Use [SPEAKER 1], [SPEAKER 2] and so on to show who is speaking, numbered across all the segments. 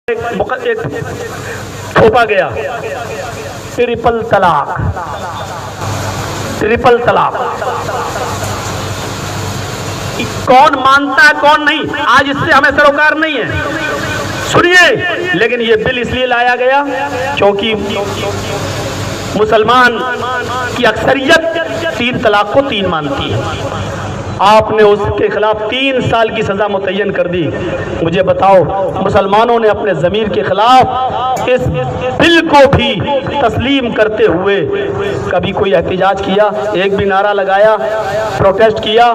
[SPEAKER 1] ایک تھوپا گیا ٹرپل طلاق. ٹرپل طلاق کون مانتا ہے کون نہیں, آج اس سے ہمیں سروکار نہیں ہے. سنیے, لیکن یہ بل اس لیے لایا گیا کیونکہ مسلمان کی اکثریت 3 طلاق کو 3 مانتی ہے. آپ نے اس کے خلاف 3 سال کی سزا متعین کر دی. مجھے بتاؤ, مسلمانوں نے اپنے ضمیر کے خلاف اس بل کو بھی تسلیم کرتے ہوئے کبھی کوئی احتجاج کیا؟ ایک بھی نعرہ لگایا, پروٹیسٹ کیا؟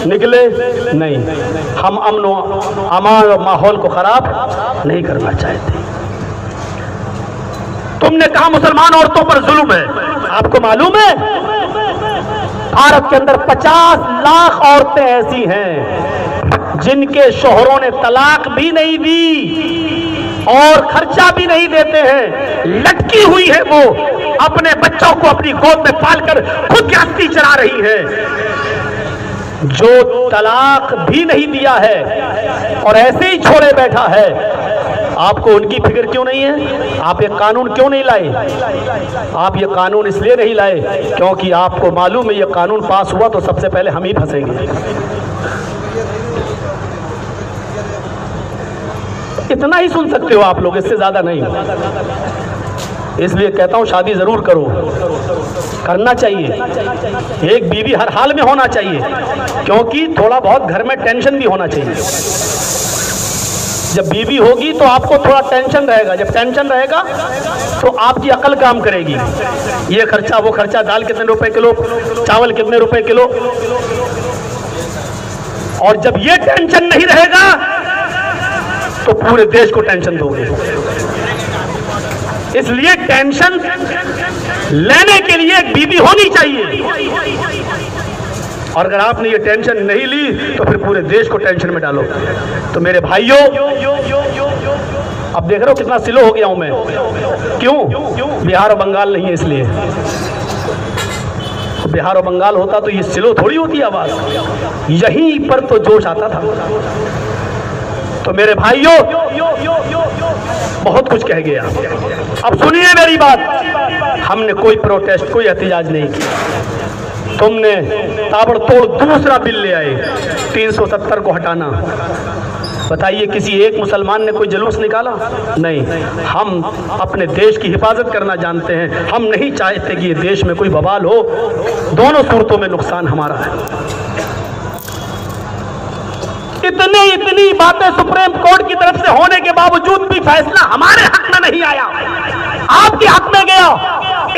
[SPEAKER 1] نکلے نہیں. ہم امن و امان و ماحول کو خراب نہیں کرنا چاہتے. تم نے کہا مسلمان عورتوں پر ظلم ہے. آپ کو معلوم ہے بھارت کے اندر 50 لاکھ عورتیں ایسی ہیں جن کے شوہروں نے طلاق بھی نہیں دی اور خرچہ بھی نہیں دیتے ہیں, لٹکی ہوئی ہے وہ, اپنے بچوں کو اپنی گود میں پال کر خود گرہستی چلا رہی ہے. جو طلاق بھی نہیں دیا ہے اور ایسے ہی چھوڑے بیٹھا ہے, آپ کو ان کی فکر کیوں نہیں ہے؟ آپ یہ قانون کیوں نہیں لائے؟ آپ یہ قانون اس لیے نہیں لائے کیونکہ آپ کو معلوم ہے یہ قانون پاس ہوا تو سب سے پہلے ہم ہی پھنسیں گے. اتنا ہی سن سکتے ہو آپ لوگ, اس سے زیادہ نہیں. اس لیے کہتا ہوں شادی ضرور کرو, کرنا چاہیے. ایک بیوی ہر حال میں ہونا چاہیے کیونکہ تھوڑا بہت گھر میں ٹینشن بھی ہونا چاہیے. جب بیوی ہوگی تو آپ کو تھوڑا ٹینشن رہے گا, جب ٹینشن رہے گا تو آپ کی عقل کام کرے گی. یہ خرچہ وہ خرچہ, دال کتنے روپے کلو, چاول کتنے روپے کلو. اور جب یہ ٹینشن نہیں رہے گا تو پورے دیش کو ٹینشن دو گے. اس لیے ٹینشن لینے کے لیے ایک بیوی ہونی چاہیے, اور اگر آپ نے یہ ٹینشن نہیں لی تو پھر پورے دیش کو ٹینشن میں ڈالو. تو میرے بھائیوں, اب دیکھ رہے ہو کتنا سلو ہو گیا ہوں میں. کیوں؟ بہار اور بنگال نہیں ہے اس لیے. بہار اور بنگال ہوتا تو یہ سلو تھوڑی ہوتی آواز, یہیں پر تو جوش آتا تھا. تو میرے بھائیوں بہت کچھ کہہ گیا. اب سنیے میری بات, ہم نے کوئی پروٹیسٹ کوئی احتجاج نہیں کیا. تم نے تابڑ توڑ دوسرا بل لے آئے 370 کو ہٹانا. بتائیے کسی ایک مسلمان نے کوئی جلوس نکالا؟ نہیں. ہم اپنے دیش کی حفاظت کرنا جانتے ہیں, ہم نہیں چاہتے کہ یہ دیش میں کوئی بوال ہو. دونوں صورتوں میں نقصان ہمارا ہے. اتنی باتیں سپریم کورٹ کی طرف سے ہونے کے باوجود بھی فیصلہ ہمارے حق میں نہیں آیا, آپ کے حق میں گیا.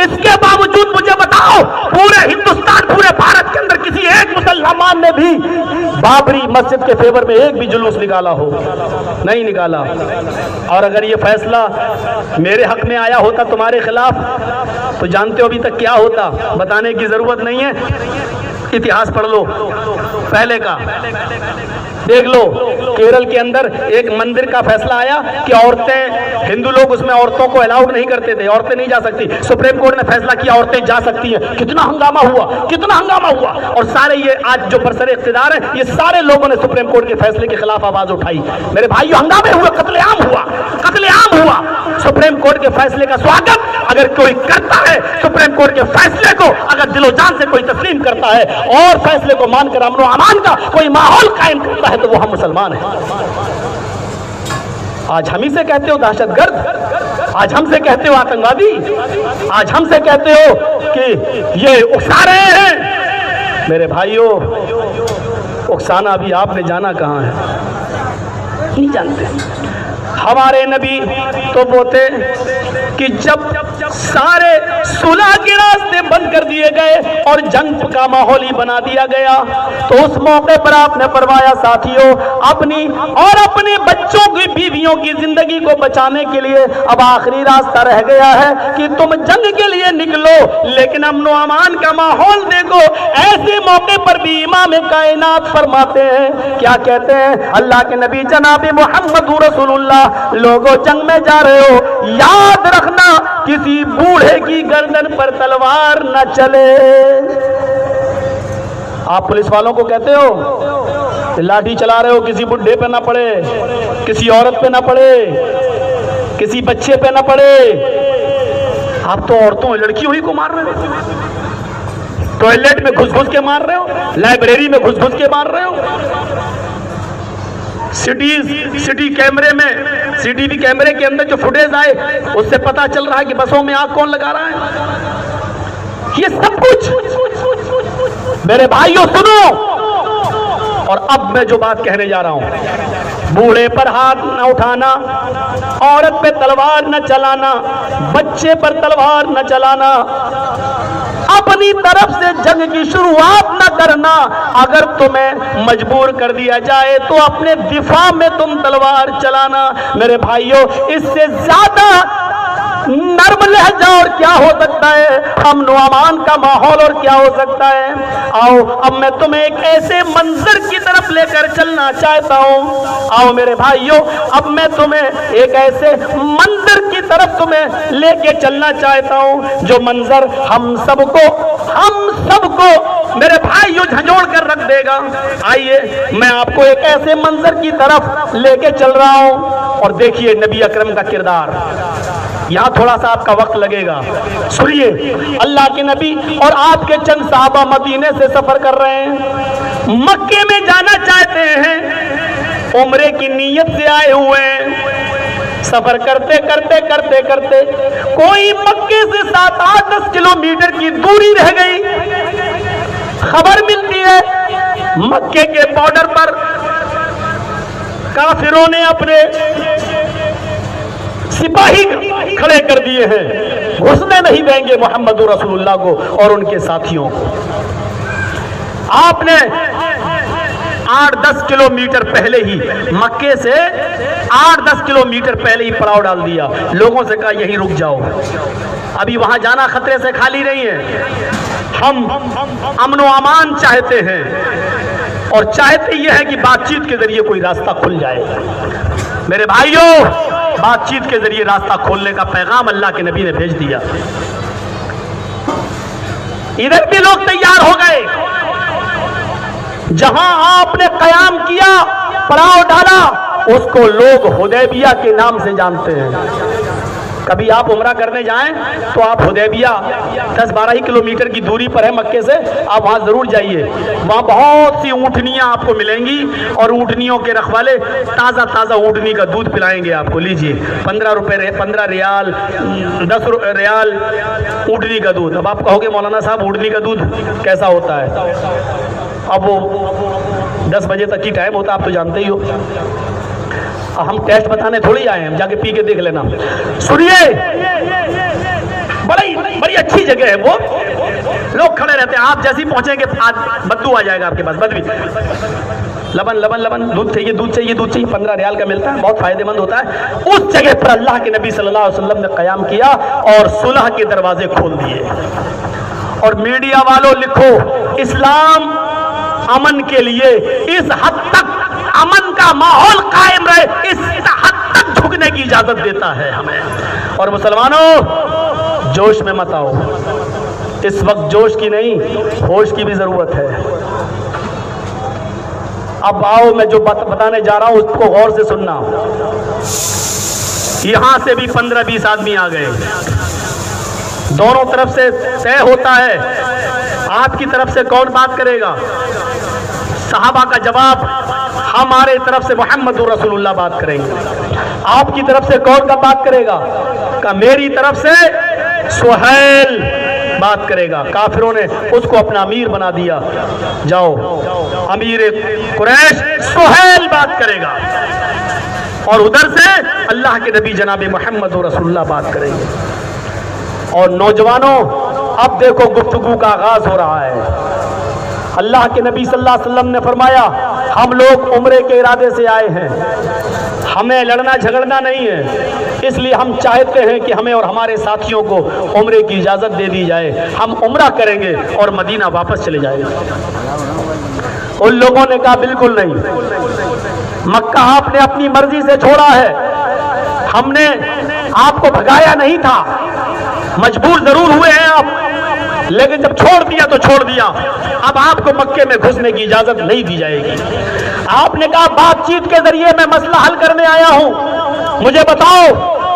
[SPEAKER 1] اس کے باوجود مجھے بتاؤ پورے ہندوستان پورے بھارت کے اندر کسی ایک مسلمان نے بھی بابری مسجد کے فیور میں ایک بھی جلوس نکالا ہو؟ نہیں نکالا. اور اگر یہ فیصلہ میرے حق میں آیا ہوتا تمہارے خلاف تو جانتے ہو ابھی تک کیا ہوتا؟ بتانے کی ضرورت نہیں ہے, اتہاس پڑھ لو پہلے کا. دیکھ لو کیرل کے اندر ایک مندر کا فیصلہ آیا کہ عورتیں, ہندو لوگ اس میں عورتوں کو الاؤڈ نہیں کرتے تھے, عورتیں نہیں جا سکتی. سپریم کورٹ نے فیصلہ کیا عورتیں جا سکتی ہیں. کتنا ہنگامہ ہوا, کتنا ہنگامہ ہوا. اور سارے یہ آج جو برسر اقتدار ہیں یہ سارے لوگوں نے سپریم کورٹ کے فیصلے کے خلاف آواز اٹھائی. میرے بھائیو ہنگامے ہوئے, قتل عام ہوا, قتل عام ہوا. سپریم کورٹ کے فیصلے کا سواگت اگر کوئی کرتا ہے, سپریم کورٹ کے فیصلے کو اگر دل و جان سے کوئی تسلیم کرتا ہے اور فیصلے کو مان کر امن و امان کا کوئی ماحول قائم کرتا ہے تو وہ ہم مسلمان ہیں. آج ہم ہی سے کہتے ہو دہشت گرد, آج ہم سے کہتے ہو آتنکوادی, آج ہم سے کہتے ہو کہ یہ اکسا رہے ہیں. میرے بھائیوں اکسانا بھی آپ نے جانا کہاں ہے؟ نہیں جانتے. ہمارے نبی تو وہ تھے کہ جب سارے صلح کے راستے بند کر دیے گئے اور جنگ کا ماحول ہی بنا دیا گیا تو اس موقع پر آپ نے فرمایا ساتھیوں اپنی اور اپنے بچوں کی بیویوں کی زندگی کو بچانے کے لیے اب آخری راستہ رہ گیا ہے کہ تم جنگ کے لیے نکلو لیکن امن و امان کا ماحول دیکھو. ایسے موقع پر بھی امام کائنات فرماتے ہیں, کیا کہتے ہیں اللہ کے نبی جناب محمد رسول اللہ, لوگوں جنگ میں جا رہے ہو, یاد رکھنا کسی بوڑھے کی گردن پر تلوار نہ چلے. آپ پولیس والوں کو کہتے ہو لاٹھی چلا رہے ہو, کسی بڈھے پہ نہ پڑے, کسی عورت پہ نہ پڑے. کسی بچے پہ نہ پڑے. آپ تو عورتوں لڑکیوں ہی کو مار رہے ہو, ٹوائلٹ میں گھس گھس کے مار رہے ہو, لائبریری میں گھس گھس کے مار رہے ہو, سٹی کیمرے میں سی ٹی وی کیمرے کے اندر جو فوٹیج آئے اس سے پتا چل رہا ہے کہ بسوں میں آگ کون لگا رہا ہے. یہ سب کچھ میرے بھائیوں سنو. اور اب میں جو بات کہنے جا رہا ہوں, بوڑھے پر ہاتھ نہ اٹھانا, عورت پہ تلوار نہ چلانا, بچے پر تلوار نہ چلانا, اپنی طرف سے جنگ کی شروعات نہ کرنا. اگر تمہیں مجبور کر دیا جائے تو اپنے دفاع میں تم تلوار چلانا. میرے بھائیوں, اس سے زیادہ نرم لہجہ اور کیا ہو سکتا ہے, امن و امان کا ماحول اور کیا ہو سکتا ہے. آؤ اب میں تمہیں ایک ایسے منظر کی طرف لے کر چلنا چاہتا ہوں. آؤ میرے بھائیوں, اب میں تمہیں ایک ایسے منظر کی طرف تمہیں لے کے چلنا چاہتا ہوں جو منظر ہم سب کو میرے بھائیوں جھنجھوڑ کر رکھ دے گا. آئیے میں آپ کو ایک ایسے منظر کی طرف لے کے چل رہا ہوں, اور دیکھیے نبی اکرم کا کردار. یہاں تھوڑا سا آپ کا وقت لگے گا. سنیے, اللہ کے نبی اور آپ کے چند صحابہ مدینے سے سفر کر رہے ہیں, مکے میں جانا چاہتے ہیں, عمرے کی نیت سے آئے ہوئے ہیں. سفر کرتے کرتے کوئی مکے سے 7-8-10 کلومیٹر کی دوری رہ گئی. خبر ملتی ہے مکے کے بارڈر پر کافروں نے اپنے سپاہی کھڑے کر دیے ہیں, گھسنے نہیں دیں گے محمد رسول اللہ کو اور ان کے ساتھیوں کو. آپ نے 8-10 کلومیٹر پہلے ہی, مکے سے 8-10 کلومیٹر پہلے ہی پڑاؤ ڈال دیا. لوگوں سے کہا یہیں رک جاؤ, ابھی وہاں جانا خطرے سے خالی نہیں ہے. ہم امن و امان چاہتے ہیں, اور چاہتے یہ ہے کہ بات چیت کے ذریعے کوئی راستہ کھل جائے. میرے بھائیوں, بات چیت کے ذریعے راستہ کھولنے کا پیغام اللہ کے نبی نے بھیج دیا. ادھر بھی لوگ تیار ہو گئے. جہاں آپ نے قیام کیا, پڑاؤ ڈالا, اس کو لوگ حدیبیہ کے نام سے جانتے ہیں. کبھی آپ عمرہ کرنے جائیں تو آپ حدیبیہ 10-12 کلومیٹر کی دوری پر ہے مکے سے, آپ وہاں ضرور جائیے. وہاں بہت سی اونٹنیاں آپ کو ملیں گی, اور اونٹنیوں کے رکھوالے تازہ اونٹنی کا دودھ پلائیں گے آپ کو. لیجئے 15 ریال 10 ریال اونٹنی کا دودھ. اب آپ کہو گے مولانا صاحب اونٹنی کا دودھ کیسا ہوتا ہے؟ اب وہ 10 بجے تک کی ٹائم ہوتا ہے, آپ تو جانتے ہی ہو. ہم ٹیسٹ بتانے تھوڑی آئے ہیں, ہم جا کے پی کے دیکھ لینا. سنیے, بڑی اچھی جگہ ہے وہ, لوگ کھڑے رہتے ہیں. آپ جیسے ہی پہنچیں گے بدبو آ جائے گا آپ کے پاس, بدبی. لبن دودھ چاہیے 15 ریال کا ملتا ہے, بہت فائدہ مند ہوتا ہے. اس جگہ پر اللہ کے نبی صلی اللہ علیہ وسلم نے قیام کیا اور صلح کے دروازے کھول دیے. اور میڈیا والوں لکھو, اسلام امن کے لیے اس حد تک امن کا ماحول قائم رہے, اس حد تک جھکنے کی اجازت دیتا ہے ہمیں. اور مسلمانوں, جوش میں مت آؤ. اس وقت جوش کی نہیں, ہوش کی بھی ضرورت ہے. اب آؤ, میں جو بتانے جا رہا ہوں اس کو غور سے سننا. یہاں سے بھی 15-20 آدمی آ گئے. دونوں طرف سے طے ہوتا ہے آپ کی طرف سے کون بات کرے گا. صحابہ کا جواب, ہمارے طرف سے محمد رسول اللہ بات کریں گے. آپ کی طرف سے کون کا بات کرے گا؟ کہ میری طرف سے سہیل بات کرے گا. کافروں نے اس کو اپنا امیر بنا دیا. جاؤ, امیر قریش سہیل بات کرے گا, اور ادھر سے اللہ کے نبی جناب محمد رسول اللہ بات کریں گے. اور نوجوانوں, اب دیکھو گفتگو کا آغاز ہو رہا ہے. اللہ کے نبی صلی اللہ علیہ وسلم نے فرمایا, ہم لوگ عمرے کے ارادے سے آئے ہیں, ہمیں لڑنا جھگڑنا نہیں ہے, اس لیے ہم چاہتے ہیں کہ ہمیں اور ہمارے ساتھیوں کو عمرے کی اجازت دے دی جائے. ہم عمرہ کریں گے اور مدینہ واپس چلے جائیں گے. ان لوگوں نے کہا بالکل نہیں, مکہ آپ نے اپنی مرضی سے چھوڑا ہے, ہم نے آپ کو بھگایا نہیں تھا, مجبور ضرور ہوئے ہیں آپ, لیکن جب چھوڑ دیا تو چھوڑ دیا. اب آپ کو مکے میں گھسنے کی اجازت نہیں دی جائے گی. آپ نے کہا بات چیت کے ذریعے میں مسئلہ حل کرنے آیا ہوں, مجھے بتاؤ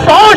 [SPEAKER 1] 100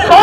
[SPEAKER 1] 100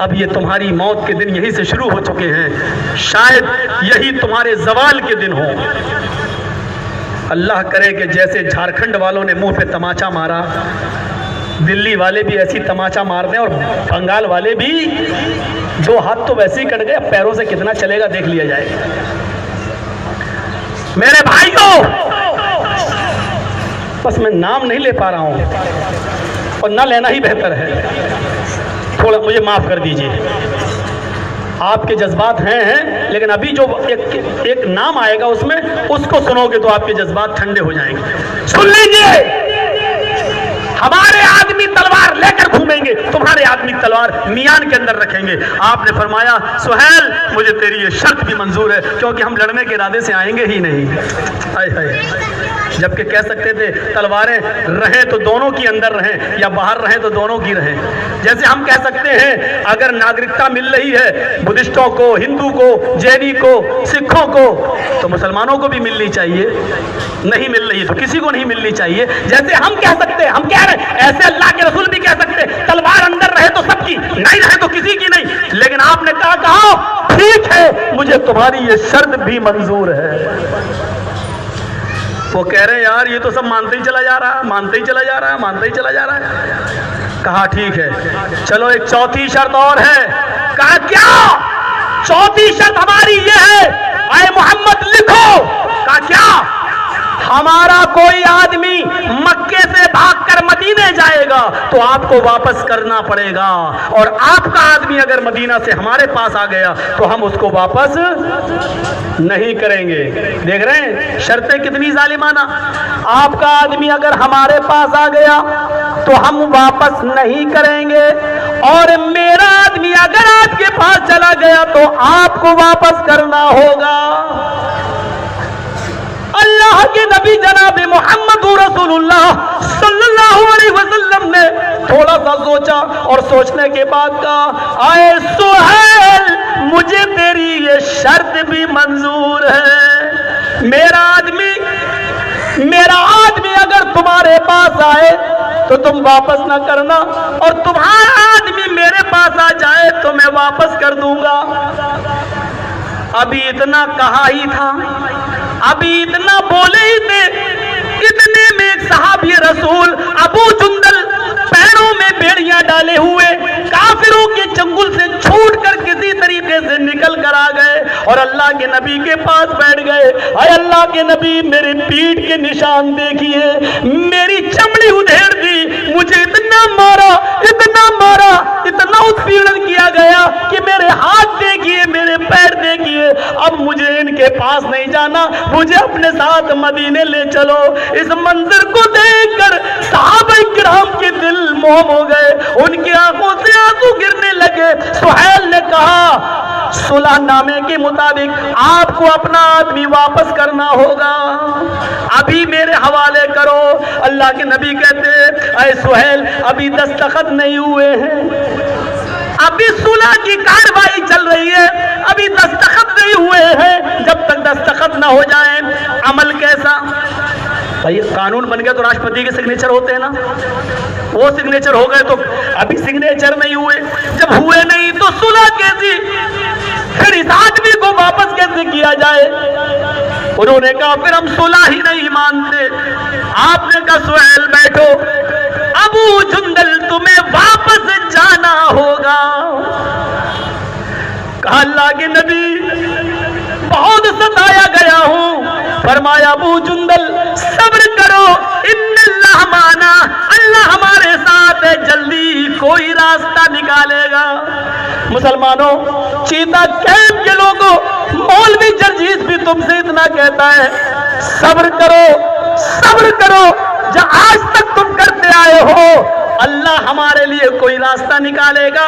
[SPEAKER 1] اب یہ تمہاری موت کے دن یہی سے شروع ہو چکے ہیں، شاید یہی تمہارے زوال کے دن ہوں۔ اللہ کرے کہ جیسے جھارکھنڈ والوں نے منہ پہ تماچا مارا، دلی والے بھی ایسی تماچا مار دیں، اور بنگال والے بھی، دو ہاتھ تو ویسے ہی کٹ گئے، پیروں سے کتنا چلے گا دیکھ لیا جائے گا۔ میرے بھائیوں، بس میں نام نہیں لے پا رہا ہوں، اور نہ لینا ہی بہتر ہے، تھوڑا مجھے معاف کر دیجئے۔ آپ کے جذبات ہیں لیکن ابھی جو ایک نام آئے گا اس میں، اس کو سنو گے تو آپ کے جذبات ٹھنڈے ہو جائیں گے۔ سن لیجئے، ہمارے آدمی تلوار لے کر گھومیں گے، تمہارے آدمی تلوار میان کے اندر رکھیں گے۔ آپ نے فرمایا سہیل مجھے تیری یہ شرط بھی منظور ہے، کیونکہ ہم لڑنے کے ارادے سے آئیں گے ہی نہیں۔ ہائے ہائے، جبکہ کہہ سکتے تھے تلواریں رہیں تو دونوں کی اندر رہیں، یا باہر رہیں تو دونوں کی رہیں۔ جیسے ہم کہہ سکتے ہیں اگر ناگرکتا مل رہی ہے بدھسٹوں کو، ہندو کو، جینی کو، سکھوں کو، تو مسلمانوں کو بھی ملنی چاہیے۔ نہیں مل رہی تو کسی کو نہیں ملنی چاہیے۔ جیسے ہم کہہ سکتے ہیں، ہم کہہ رہے ہیں، ایسے اللہ کے رسول بھی کہہ سکتے ہیں تلوار اندر رہے تو سب کی، نہیں رہے تو کسی کی نہیں۔ لیکن آپ نے کہا ٹھیک ہے مجھے تمہاری یہ شرط بھی منظور ہے۔ وہ کہہ رہے ہیں یار یہ تو سب مانتے ہی چلا جا رہا ہے، مانتے ہی چلا جا رہا ہے، مانتے ہی چلا جا رہا ہے۔ کہا ٹھیک ہے چلو ایک چوتھی شرط اور ہے۔ کہا کیا؟ چوتھی شرط ہماری یہ ہے، اے محمد لکھو۔ کہا کیا؟ ہمارا کوئی آدمی مکے سے بھاگ کر مدینے جائے گا تو آپ کو واپس کرنا پڑے گا، اور آپ کا آدمی اگر مدینہ سے ہمارے پاس آ گیا تو ہم اس کو واپس نہیں کریں گے۔ دیکھ رہے ہیں شرطیں کتنی ظالمانہ۔ آپ کا آدمی اگر ہمارے پاس آ گیا تو ہم واپس نہیں کریں گے، اور میرا آدمی اگر آپ کے پاس چلا گیا تو آپ کو واپس کرنا ہوگا۔ اللہ کے نبی جناب محمد رسول اللہ صلی اللہ علیہ وسلم نے تھوڑا سا سوچا، اور سوچنے کے بعد کہا اے سہیل مجھے تیری یہ شرط بھی منظور ہے۔ میرا آدمی اگر تمہارے پاس آئے تو تم واپس نہ کرنا، اور تمہارا آدمی میرے پاس آ جائے تو میں واپس کر دوں گا۔ ابھی اتنا کہا ہی تھا، ابھی اتنا بولے ہی تھے، اتنے میں ایک صحابی رسول ابو جندل پیروں میں بیڑیاں ڈالے ہوئے کافروں کے چنگل سے چھوٹ کر کسی طریقے سے نکل کر آ گئے، اور اللہ کے نبی کے پاس بیٹھ گئے۔ اے اللہ کے نبی میرے پیٹھ کے نشان دیکھیے، میری چمڑی ادھیڑ دی، مجھے اتنا مارا، اتنا مارا، اتنا اتپیڑن کیا گیا کہ میرے ہاتھ دیکھیے، میرے پیر دیکھیے۔ اب مجھے ان کے پاس نہیں جانا، مجھے اپنے ساتھ مدینے لے چلو۔ اس منظر کو دیکھ کر صحابہ کرام کے دل موم ہو گئے، ان کی آنکھوں سے آنسو گرنے لگے۔ سہیل نے کہا صلح نامے کے مطابق آپ کو اپنا آدمی واپس کرنا ہوگا، ابھی میرے حوالے کرو۔ اللہ کے نبی کہتے اے سہیل ابھی دستخط نہیں ہوئے ہیں، ابھی صلح کی کارروائی چل رہی ہے، ابھی دستخط نہیں ہوئے ہیں، جب تک دستخط نہ ہو جائیں۔ عمل کیسا؟ بھائی قانون بن گیا تو راشٹرپتی کے سگنیچر ہوتے ہیں نا، وہ سگنیچر ہو گئے تو ابھی سگنیچر نہیں ہوئے، جب ہوئے نہیں تو صلح کیسی؟ پھر اس آدمی کو واپس کیسے کیا جائے؟ انہوں نے کہا پھر ہم صلح ہی نہیں مانتے۔ آپ نے کہا سہیل بیٹھو، ابو جندل تمہیں واپس جانا ہوگا۔ کہا اللہ کے نبی بہت ستایا گیا ہوں۔ فرمایا ابو جندل صبر کرو، ان اللہ معنا، اللہ ہمارے ساتھ ہے، جلدی کوئی راستہ نکالے گا۔ مسلمانوں، چیتا کیمپ کے لوگوں، مولوی جرجیز بھی تم سے اتنا کہتا ہے صبر کرو، صبر کرو، جو آج تک تم کرتے آئے ہو اللہ ہمارے لیے کوئی راستہ نکالے گا،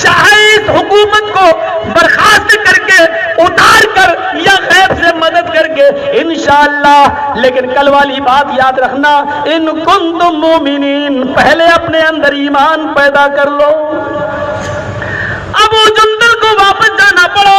[SPEAKER 1] چاہے اس حکومت کو برخاست کر کے، اتار کر، یا غیب سے مدد کر کے، انشاءاللہ۔ لیکن کل والی بات یاد رکھنا، ان کنتم مومنین، پہلے اپنے اندر ایمان پیدا کر لو۔ ابو جندل کو واپس جانا پڑا،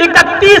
[SPEAKER 1] 31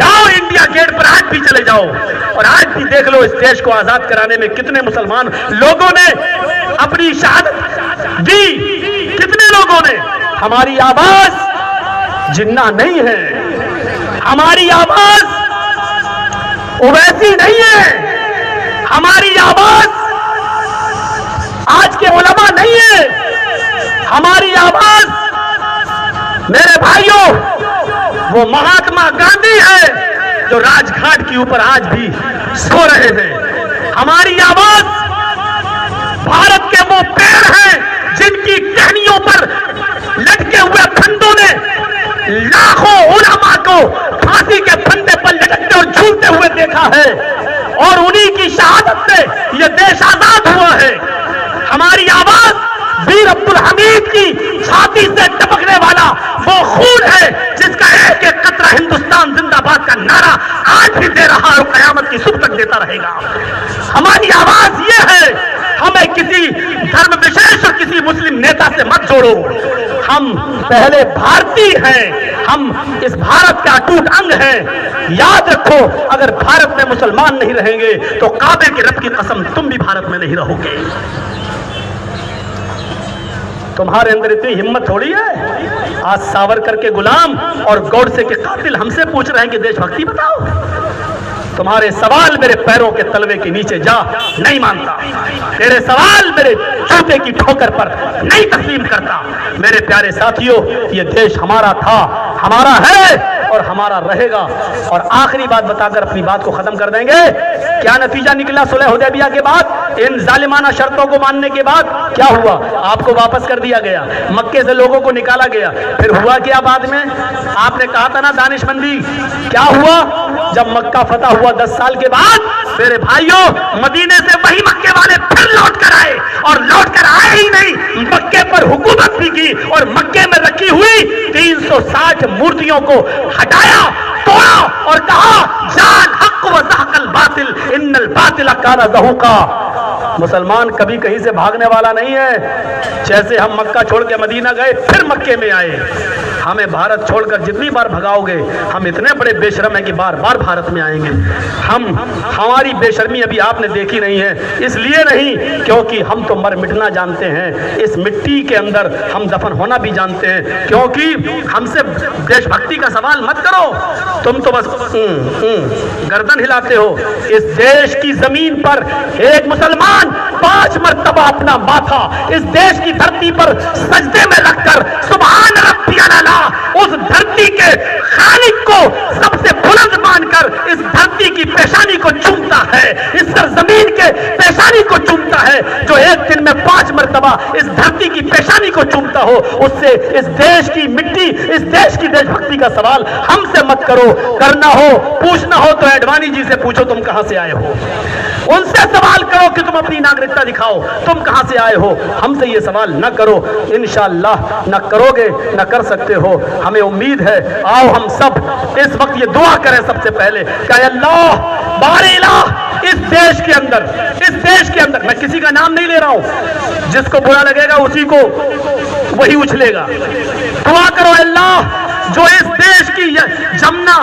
[SPEAKER 1] جاؤ انڈیا گیٹ پر آج بھی چلے جاؤ اور آج بھی دیکھ لو اس دیش کو آزاد کرانے میں کتنے مسلمان لوگوں نے اپنی شہادت دی, کتنے لوگوں نے. ہماری آواز جنہ نہیں ہے, ہماری آواز اویسی نہیں ہے, ہماری آواز آج کے علماء نہیں ہے, ہماری آواز میرے بھائیوں وہ مہاتما گاندھی ہے جو راج گھاٹ کے اوپر آج بھی سو رہے ہیں. ہماری آواز بھارت کے وہ پیر ہیں جن کی ٹہنیوں پر لٹکے ہوئے پھندوں نے لاکھوں علماء کو پھانسی کے پھندے پر لٹکتے اور جھولتے ہوئے دیکھا ہے, اور انہی کی شہادت سے یہ دیش آزاد ہوا ہے. ہماری آواز ویر عبد الحمید کی چھاتی سے ٹپکنے والا وہ خون ہے جس کا ایک ایک قطرہ ہندوستان زندہ باد کا نعرہ آج بھی دے رہا اور قیامت کی صبح تک دیتا رہے گا. ہماری آواز یہ ہے, ہمیں کسی دھرم وشیش اور کسی مسلم نیتا سے مت جوڑو. ہم پہلے بھارتی ہیں, ہم اس بھارت کا اٹوٹ انگ ہیں. یاد رکھو اگر بھارت میں مسلمان نہیں رہیں گے تو کعبے کے رب کی قسم تم بھی بھارت میں نہیں رہو گے. تمہارے اندر اتنی ہمت تھوڑی ہے. آج ساورکر کے غلام اور گوڈسے کے قاتل ہم سے پوچھ رہے ہیں کہ دیش بھکتی بتاؤ. تمہارے سوال میرے پیروں کے تلوے کے نیچے جا, نہیں مانتا. تیرے سوال میرے جوتے کی ٹھوکر پر نہیں تسلیم کرتا. میرے پیارے ساتھیوں, یہ دیش ہمارا تھا, ہمارا ہے اور ہمارا رہے گا. اور آخری بات بتا کر اپنی بات کو ختم کر دیں گے. کیا نتیجہ نکلا صلح حدیبیہ کے بعد؟ ان ظالمانہ شرطوں کو ماننے کے بعد کیا ہوا؟ آپ کو واپس کر دیا گیا, مکے سے لوگوں کو نکالا گیا. پھر ہوا کیا بعد میں؟ آپ نے کہا تھا نا دانش مندی, کیا ہوا جب مکہ فتح ہوا 10 سال کے بعد؟ میرے بھائیوں, مدینے سے وہی مکے والے پھر لوٹ کر آئے, اور لوٹ کر آئے ہی نہیں, مکے پر حکومت بھی کی اور مکے میں رکھی ہوئی 360 مورتیوں کو ہٹایا, توڑا اور کہا جان حق و زحق الباطل ان الباطل کان زہوقا. مسلمان کبھی کہیں سے بھاگنے والا نہیں ہے. جیسے ہم مکہ چھوڑ کے مدینہ گئے پھر مکے میں آئے, ہمیں بھارت چھوڑ کر جتنی بار بھگاؤ گے ہم اتنے بڑے بے شرم ہیں کہ بار بار بھارت میں آئیں گے. ہماری بے شرمی ابھی آپ نے دیکھی نہیں ہے, اس لیے نہیں کیونکہ ہم تو مر مٹنا جانتے ہیں, اس مٹی کے اندر ہم دفن ہونا بھی جانتے ہیں. کیونکہ ہم سے دیش بھکتی کا سوال مت کرو, تم تو بس گردن ہلاتے ہو. اس دیش کی زمین پر ایک مسلمان 5 مرتبہ اپنا ماتھا اس دیش کی دھرتی پر سجدے میں رکھ کر سبحان ربی الاعلی, اس دھرتی کے خالق کو سب سے بلند مان کر اس دھرتی کی پیشانی کو چومتا ہے, اس سرزمین کے پیشانی کو چومتا ہے. جو ایک دن میں 5 مرتبہ اس دھرتی کی پیشانی کو چومتا ہو, اس سے اس دیش کی مٹی, اس دیش کی دیش بھکتی کا سوال ہم سے مت کرو. کرنا ہو, پوچھنا ہو تو ایڈوانی جی سے پوچھو تم کہاں سے آئے ہو. ان سے سوال کرو کہ تم اپنی ناگرکتا دکھاؤ, تم کہاں سے آئے ہو. ہم سے یہ سوال نہ کرو, انشاءاللہ نہ کرو گے نہ کر سکتے ہو. ہمیں امید ہے, آؤ ہم سب اس وقت یہ دعا کریں سب سے پہلے کہ اللہ بار الہ اس دیش کے اندر میں کسی کا نام نہیں لے رہا ہوں, جس کو برا لگے گا اسی کو وہی اچھلے گا. دعا کرو اللہ جو اس دیش کی جمنا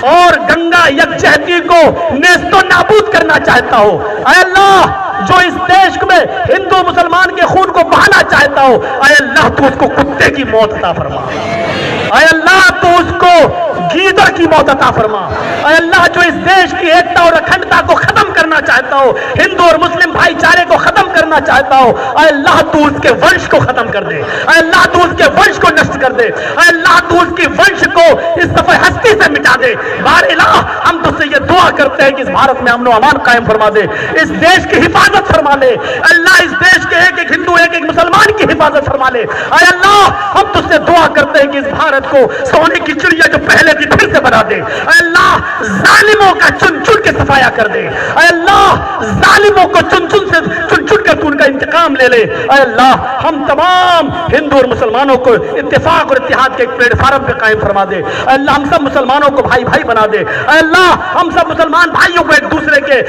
[SPEAKER 1] اور گنگا یکجہتی کو نیست و نابود کرنا چاہتا ہو, اے اللہ جو اس دیش میں ہندو مسلمان کے خون کو بہانا چاہتا ہو, اے اللہ تو اس کو کتے کی موت عطا فرما. اے اللہ تو اس کو گیدڑ کی موت عطا فرما. اے اللہ جو اس دیش کی ایکتا اور اکھنڈتا کو ختم کرنا چاہتا ہو, ہندو اور مسلم بھائی چارے کو ختم کرنا چاہتا ہو, اے اللہ تو اس کے ونش کو ختم کر دے. اے اللہ تو اس کے ونش کو نشٹ کر دے. اے اللہ تو اس کی ونش کو اس صفحہ ہستی سے مٹا دے. بار الہ ہم تجھ سے یہ دعا کرتے ہیں کہ اس بھارت میں امن و امان قائم فرما دے, اس دیش کی حفاظت فرما لے. اللہ اس دیش کے ایک ایک ہندو ایک ایک مسلمان کی حفاظت فرما لے. اے اللہ ہم تجھ سے دعا کرتے ہیں کہ اس بھارت کو سونے کی چڑیا جو پہلے تھی پھر سے بنا دے. اے اللہ ظالموں کا چن چن کے صفایا کر دے. اے اللہ ظالموں کو چن چن کر تو ان کا انتقام لے لے. اے اللہ ہم تمام ہندو اور مسلمانوں کو اتفاق اور اتحاد کے ایک پلیٹ فارم پہ قائم فرما دے. اے اللہ ہم سب مسلمانوں کو بھائی بھائی بنا دے. اے اللہ ہم سب مسلمان بھائیوں کو ایک دوسرے کے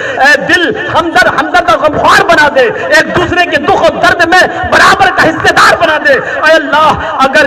[SPEAKER 1] دل ہمدرد اور غمخوار بنا دے, ایک دوسرے کے دکھ اور درد میں برابر کا حصے دار بنا دے. اے اللہ اگر